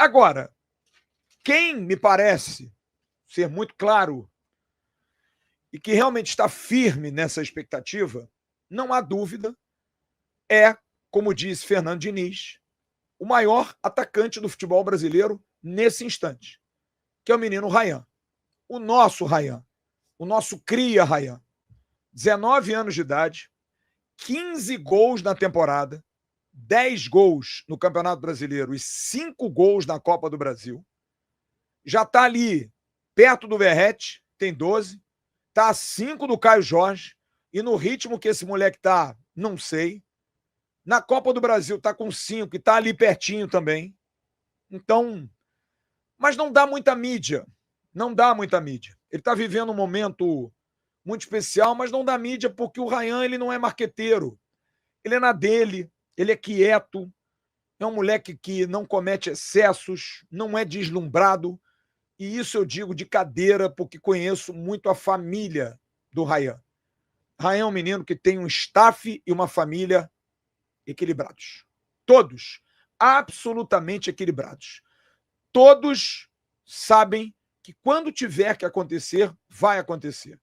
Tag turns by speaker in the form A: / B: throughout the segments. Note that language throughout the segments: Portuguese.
A: Agora, quem me parece ser muito claro e que realmente está firme nessa expectativa, não há dúvida, é, como disse Fernando Diniz, o maior atacante do futebol brasileiro nesse instante, que é o menino Rayan. O nosso Rayan, o nosso cria Rayan. 19 anos de idade, 15 gols na temporada, 10 gols no Campeonato Brasileiro e 5 gols na Copa do Brasil. Já está ali perto do Verratti, tem 12. Está a 5 do Caio Jorge. E no ritmo que esse moleque está, não sei. Na Copa do Brasil está com 5 e está ali pertinho também. Então, mas não dá muita mídia. Não dá muita mídia. Ele está vivendo um momento muito especial, mas não dá mídia porque o Rayan ele não é marqueteiro. Ele é na dele, ele é quieto, é um moleque que não comete excessos, não é deslumbrado. E isso eu digo de cadeira, porque conheço muito a família do Rayan. Rayan é um menino que tem um staff e uma família equilibrados. Todos, absolutamente equilibrados. Todos sabem que quando tiver que acontecer, vai acontecer.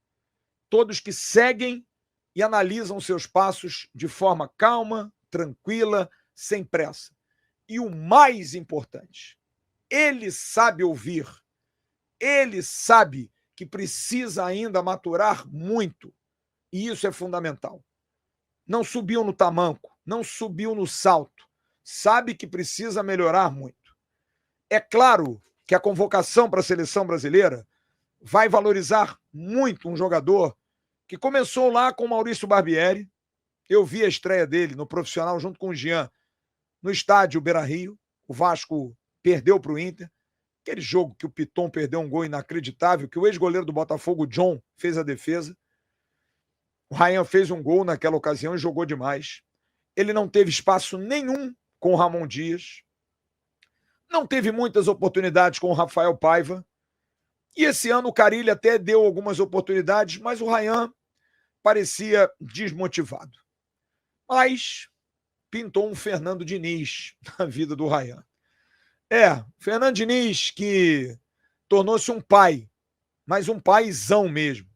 A: Todos que seguem e analisam seus passos de forma calma, tranquila, sem pressa. E o mais importante, ele sabe ouvir. Ele sabe que precisa ainda maturar muito. E isso é fundamental. Não subiu no tamanco, não subiu no salto. Sabe que precisa melhorar muito. É claro que a convocação para a seleção brasileira vai valorizar muito um jogador que começou lá com o Maurício Barbieri. Eu vi a estreia dele no profissional junto com o Jean no estádio Beira-Rio. O Vasco perdeu para o Inter. Aquele jogo que o Piton perdeu um gol inacreditável, que o ex-goleiro do Botafogo, John, fez a defesa. O Rayan fez um gol naquela ocasião e jogou demais. Ele não teve espaço nenhum com o Ramon Dias. Não teve muitas oportunidades com o Rafael Paiva. E esse ano o Carille até deu algumas oportunidades, mas o Rayan parecia desmotivado. Mas pintou um Fernando Diniz na vida do Rayan. Fernando Diniz que tornou-se um pai, mas um paizão mesmo.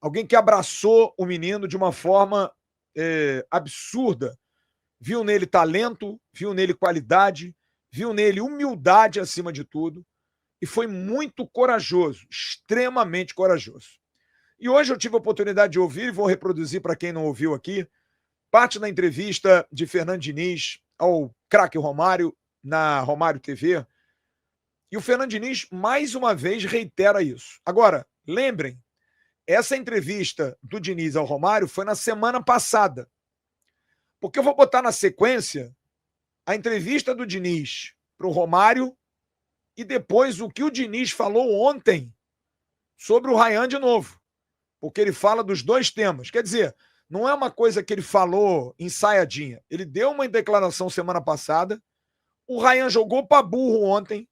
A: Alguém que abraçou o menino de uma forma absurda. Viu nele talento, viu nele qualidade, viu nele humildade acima de tudo. E foi muito corajoso, extremamente corajoso. E hoje eu tive a oportunidade de ouvir, e vou reproduzir para quem não ouviu aqui, parte da entrevista de Fernando Diniz ao craque Romário, na Romário TV. E o Fernando Diniz, mais uma vez, reitera isso. Agora, lembrem, essa entrevista do Diniz ao Romário foi na semana passada. Porque eu vou botar na sequência a entrevista do Diniz para o Romário e depois o que o Diniz falou ontem sobre o Rayan de novo. Porque ele fala dos dois temas. Quer dizer, não é uma coisa que ele falou ensaiadinha. Ele deu uma declaração semana passada, o Rayan jogou para burro ontem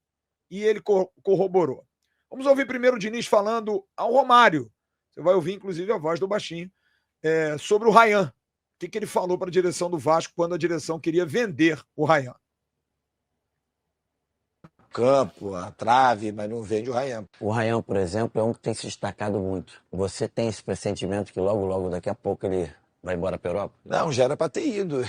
A: e ele corroborou. Vamos ouvir primeiro o Diniz falando ao Romário. Você vai ouvir, inclusive, a voz do baixinho, sobre o Rayan. O que ele falou para a direção do Vasco quando a direção queria vender o Rayan.
B: Campo, a trave, mas não vende o Rayan.
C: O Rayan, por exemplo, é um que tem se destacado muito. Você tem esse pressentimento que logo, daqui a pouco ele vai embora para a Europa?
B: Não, já era para ter ido.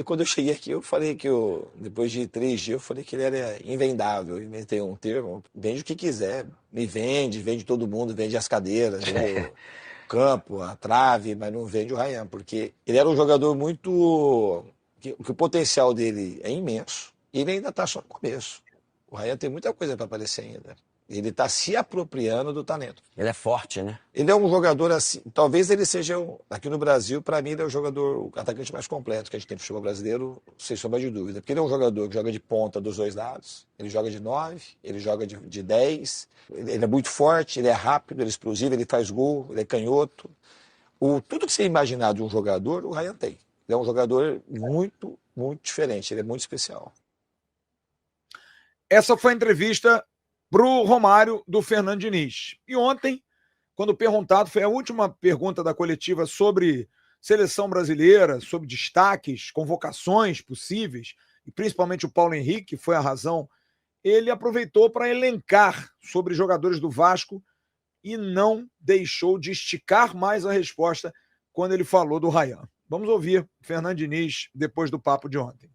B: Quando eu cheguei aqui, eu falei que depois de 3 dias, eu falei que ele era invendável. Inventei um termo, vende o que quiser. Me vende todo mundo, vende as cadeiras, vende o campo, a trave, mas não vende o Rayan, porque ele era um jogador muito... que o potencial dele é imenso e ele ainda está só no começo. O Rayan tem muita coisa para aparecer ainda. Ele está se apropriando do talento.
C: Ele é forte, né?
B: Ele é um jogador assim, talvez ele seja, aqui no Brasil, para mim, ele é o jogador, o atacante mais completo que a gente tem no futebol brasileiro, sem sombra de dúvida. Porque ele é um jogador que joga de ponta dos dois lados, ele joga de 9, ele joga de 10, ele é muito forte, ele é rápido, ele é explosivo, ele faz gol, ele é canhoto. Tudo que você imaginar de um jogador, o Rayan tem. Ele é um jogador muito, muito diferente, ele é muito especial.
A: Essa foi a entrevista para o Romário do Fernando Diniz. E ontem, quando perguntado, foi a última pergunta da coletiva sobre seleção brasileira, sobre destaques, convocações possíveis, e principalmente o Paulo Henrique, foi a razão ele aproveitou para elencar sobre jogadores do Vasco e não deixou de esticar mais a resposta quando ele falou do Ryan. Vamos ouvir Fernando Diniz depois do papo de ontem.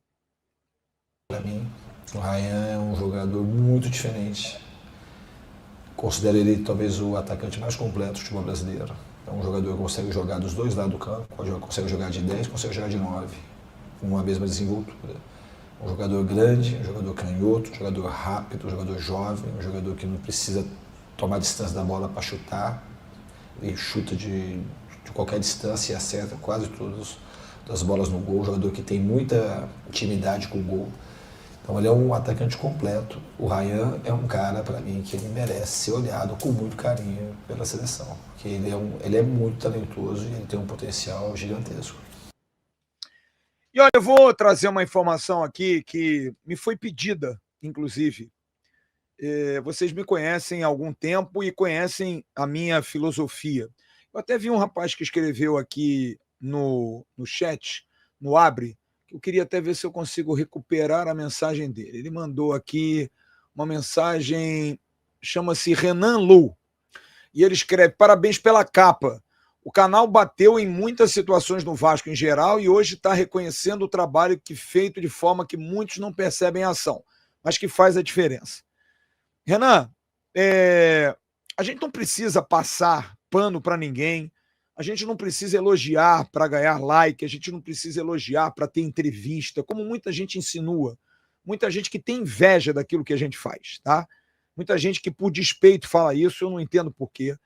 D: Para mim, o Ryan é um jogador muito diferente. Considero ele talvez o atacante mais completo do futebol brasileiro. É um jogador que consegue jogar dos dois lados do campo, consegue jogar de 10, consegue jogar de 9, com uma mesma desenvoltura. Um jogador grande, um jogador canhoto, um jogador rápido, um jogador jovem, um jogador que não precisa tomar distância da bola para chutar. Ele chuta de qualquer distância e acerta quase todas as bolas no gol. Um jogador que tem muita intimidade com o gol. Então ele é um atacante completo. O Ryan é um cara, para mim, que ele merece ser olhado com muito carinho pela seleção. Porque ele é muito talentoso e ele tem um potencial gigantesco.
A: E olha, eu vou trazer uma informação aqui que me foi pedida, inclusive. Vocês me conhecem há algum tempo e conhecem a minha filosofia. Eu até vi um rapaz que escreveu aqui no chat, no Abre, que eu queria até ver se eu consigo recuperar a mensagem dele. Ele mandou aqui uma mensagem, chama-se Renan Lu, e ele escreve: parabéns pela capa. O canal bateu em muitas situações no Vasco em geral e hoje está reconhecendo o trabalho que feito de forma que muitos não percebem a ação, mas que faz a diferença. Renan, a gente não precisa passar pano para ninguém, a gente não precisa elogiar para ganhar like, a gente não precisa elogiar para ter entrevista, como muita gente insinua, muita gente que tem inveja daquilo que a gente faz, tá? Muita gente que por despeito fala isso, eu não entendo por quê.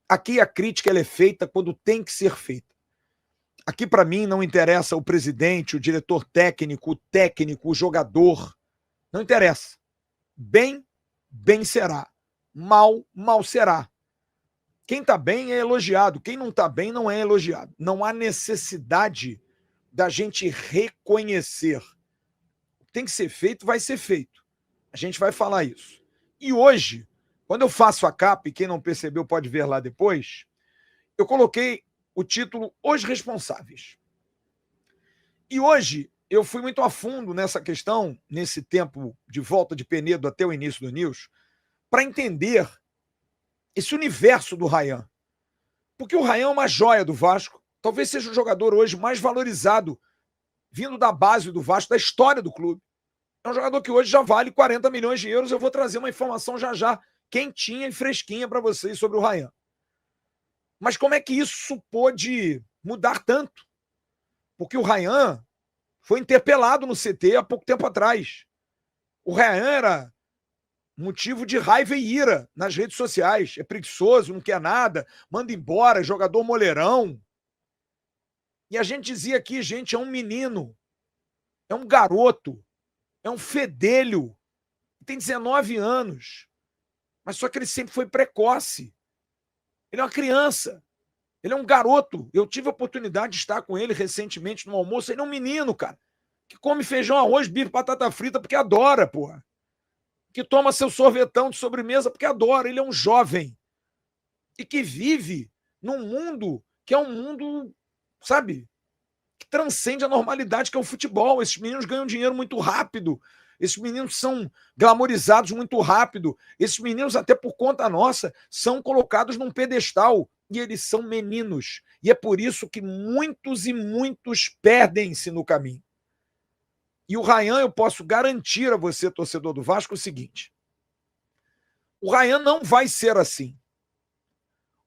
A: Aqui a crítica ela é feita quando tem que ser feita. Aqui, para mim, não interessa o presidente, o diretor técnico, o jogador. Não interessa. Bem, bem será. Mal, mal será. Quem está bem é elogiado. Quem não está bem não é elogiado. Não há necessidade da gente reconhecer. O que tem que ser feito, vai ser feito. A gente vai falar isso. E hoje, quando eu faço a capa, e quem não percebeu pode ver lá depois, eu coloquei o título Os Responsáveis. E hoje eu fui muito a fundo nessa questão, nesse tempo de volta de Penedo até o início do News, para entender esse universo do Ryan. Porque o Ryan é uma joia do Vasco, talvez seja o jogador hoje mais valorizado, vindo da base do Vasco, da história do clube. É um jogador que hoje já vale 40 milhões de euros. Eu vou trazer uma informação já quentinha e fresquinha para vocês sobre o Ryan. Mas como é que isso pôde mudar tanto? Porque o Ryan foi interpelado no CT há pouco tempo atrás. O Ryan era motivo de raiva e ira nas redes sociais. É preguiçoso, não quer nada, manda embora, jogador moleirão. E a gente dizia aqui, gente, é um menino, é um garoto, é um fedelho, tem 19 anos. Mas só que ele sempre foi precoce. Ele é uma criança. Ele é um garoto. Eu tive a oportunidade de estar com ele recentemente no almoço. Ele é um menino, cara, que come feijão, arroz, bife, batata frita porque adora, porra. Que toma seu sorvetão de sobremesa porque adora. Ele é um jovem. E que vive num mundo que é um mundo, sabe, que transcende a normalidade, que é o futebol. Esses meninos ganham dinheiro muito rápido. Esses meninos são glamorizados muito rápido. Esses meninos, até por conta nossa, são colocados num pedestal. E eles são meninos. E é por isso que muitos e muitos perdem-se no caminho. E o Ryan, eu posso garantir a você, torcedor do Vasco, o seguinte: o Ryan não vai ser assim.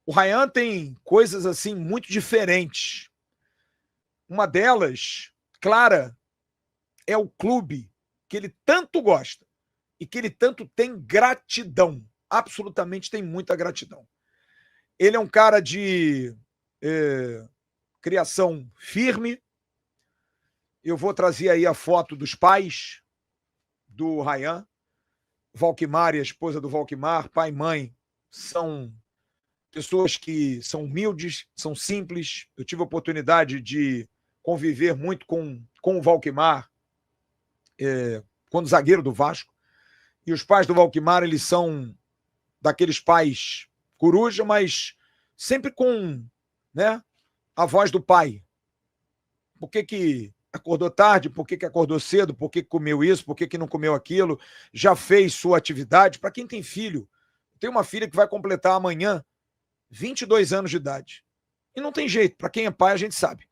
A: O Ryan tem coisas assim muito diferentes. Uma delas, clara, é o clube que ele tanto gosta e que ele tanto tem gratidão. Absolutamente tem muita gratidão. Ele é um cara de criação firme. Eu vou trazer aí a foto dos pais do Ryan. Valquimar e a esposa do Valquimar, pai e mãe, são pessoas que são humildes, são simples. Eu tive a oportunidade de conviver muito com o Valquimar, quando zagueiro do Vasco. E os pais do Valquimar, eles são daqueles pais coruja, mas sempre com, né, a voz do pai. Por que acordou tarde, por que acordou cedo, por que comeu isso, por que não comeu aquilo, já fez sua atividade. Para quem tem filho, tem uma filha que vai completar amanhã 22 anos de idade. E não tem jeito, para quem é pai a gente sabe.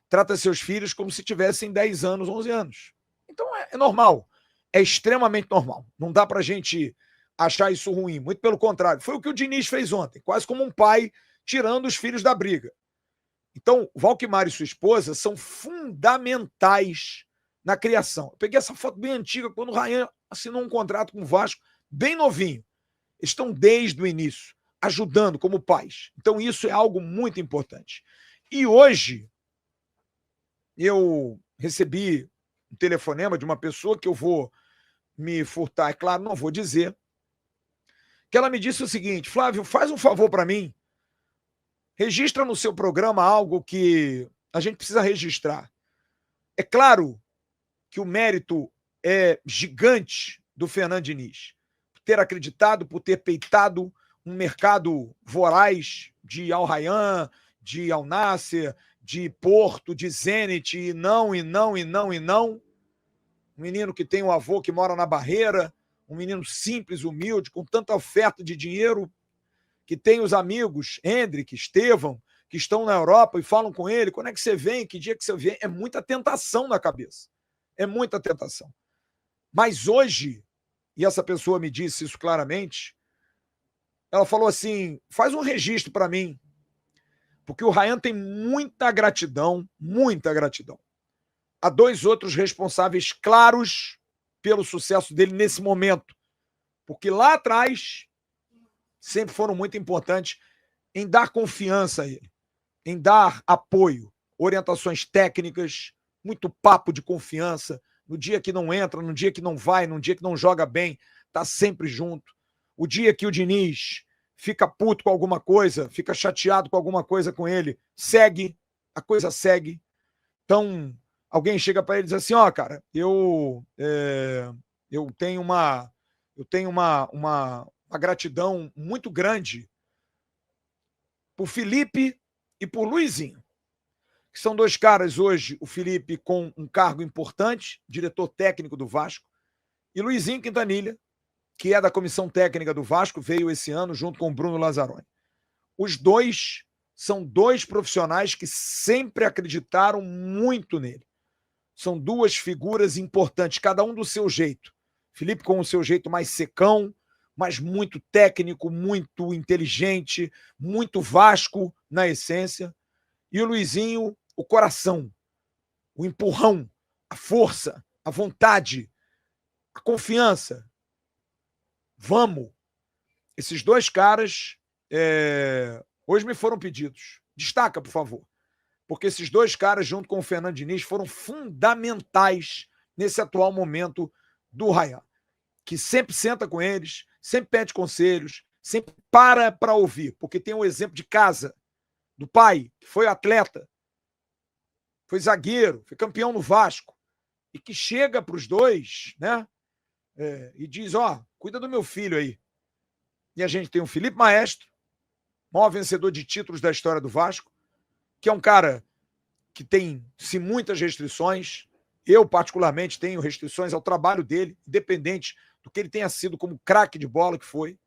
A: Trata seus filhos como se tivessem 10 anos, 11 anos. Então é normal, é extremamente normal. Não dá para a gente achar isso ruim, muito pelo contrário. Foi o que o Diniz fez ontem, quase como um pai tirando os filhos da briga. Então, o Valquimar e sua esposa são fundamentais na criação. Eu peguei essa foto bem antiga, quando o Ryan assinou um contrato com o Vasco, bem novinho. Eles estão desde o início, ajudando como pais. Então, isso é algo muito importante. E hoje, eu recebi um telefonema de uma pessoa que eu vou me furtar, é claro, não vou dizer, que ela me disse o seguinte: Flávio, faz um favor para mim, registra no seu programa algo que a gente precisa registrar. É claro que o mérito é gigante do Fernando Diniz, por ter acreditado, por ter peitado um mercado voraz de Al Rayyan, de Al Nassr, de Porto, de Zenit, e não. Um menino que tem um avô que mora na Barreira, um menino simples, humilde, com tanta oferta de dinheiro, que tem os amigos, Hendrick, Estevão, que estão na Europa e falam com ele: quando é que você vem? Que dia que você vem? É muita tentação na cabeça. É muita tentação. Mas hoje, e essa pessoa me disse isso claramente, ela falou assim: faz um registro para mim, porque o Ryan tem muita gratidão a dois outros responsáveis claros pelo sucesso dele nesse momento. Porque lá atrás sempre foram muito importantes em dar confiança a ele, em dar apoio, orientações técnicas, muito papo de confiança. No dia que não entra, no dia que não vai, no dia que não joga bem, tá sempre junto. O dia que o Diniz fica puto com alguma coisa, fica chateado com alguma coisa com ele, segue, a coisa segue. Então, alguém chega para ele e diz assim: ó, cara, eu tenho uma gratidão muito grande por Felipe e por Luizinho, que são dois caras hoje, o Felipe com um cargo importante, diretor técnico do Vasco, e Luizinho Quintanilha, que é da comissão técnica do Vasco, veio esse ano junto com o Bruno Lazzaroni. Os dois são dois profissionais que sempre acreditaram muito nele. São duas figuras importantes, cada um do seu jeito. Felipe com o seu jeito mais secão, mas muito técnico, muito inteligente, muito Vasco na essência. E o Luizinho, o coração, o empurrão, a força, a vontade, a confiança. Vamos! Esses dois caras hoje me foram pedidos. Destaca, por favor. Porque esses dois caras, junto com o Fernando Diniz, foram fundamentais nesse atual momento do Ryan, que sempre senta com eles, sempre pede conselhos, sempre para ouvir, porque tem um exemplo de casa, do pai, que foi atleta, foi zagueiro, foi campeão no Vasco, e que chega para os dois, né, e diz: ó, cuida do meu filho aí. E a gente tem o Felipe Maestro, maior vencedor de títulos da história do Vasco, que é um cara que tem, sim, muitas restrições. Eu, particularmente, tenho restrições ao trabalho dele, independente do que ele tenha sido como craque de bola que foi.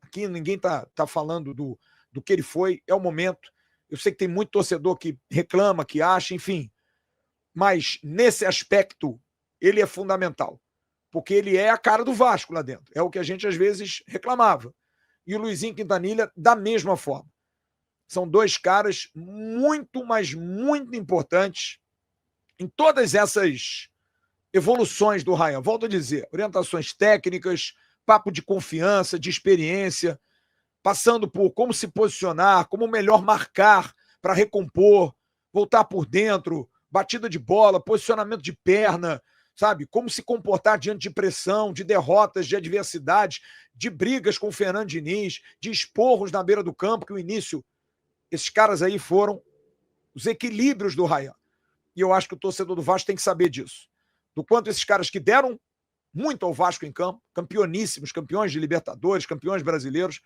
A: Aqui ninguém tá falando do que ele foi, é o momento. Eu sei que tem muito torcedor que reclama, que acha, enfim. Mas, nesse aspecto, ele é fundamental. Porque ele é a cara do Vasco lá dentro. É o que a gente, às vezes, reclamava. E o Luizinho Quintanilha, da mesma forma. São dois caras muito, mas muito importantes em todas essas evoluções do Ryan. Volto a dizer, orientações técnicas, papo de confiança, de experiência, passando por como se posicionar, como melhor marcar para recompor, voltar por dentro, batida de bola, posicionamento de perna, sabe? Como se comportar diante de pressão, de derrotas, de adversidades, de brigas com o Fernando Diniz, de esporros na beira do campo, que o início, esses caras aí foram os equilíbrios do Ryan. E eu acho que o torcedor do Vasco tem que saber disso. Do quanto esses caras que deram muito ao Vasco em campo, campeoníssimos, campeões de Libertadores, campeões brasileiros,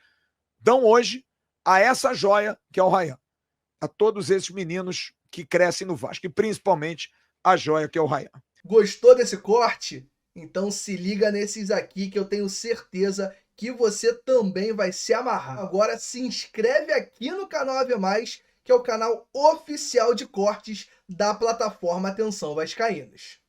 A: dão hoje a essa joia que é o Ryan. A todos esses meninos que crescem no Vasco. E principalmente a joia que é o Ryan.
E: Gostou desse corte? Então se liga nesses aqui que eu tenho certeza que você também vai se amarrar. Agora se inscreve aqui no canal AV+, que é o canal oficial de cortes da plataforma Atenção Vascaínos.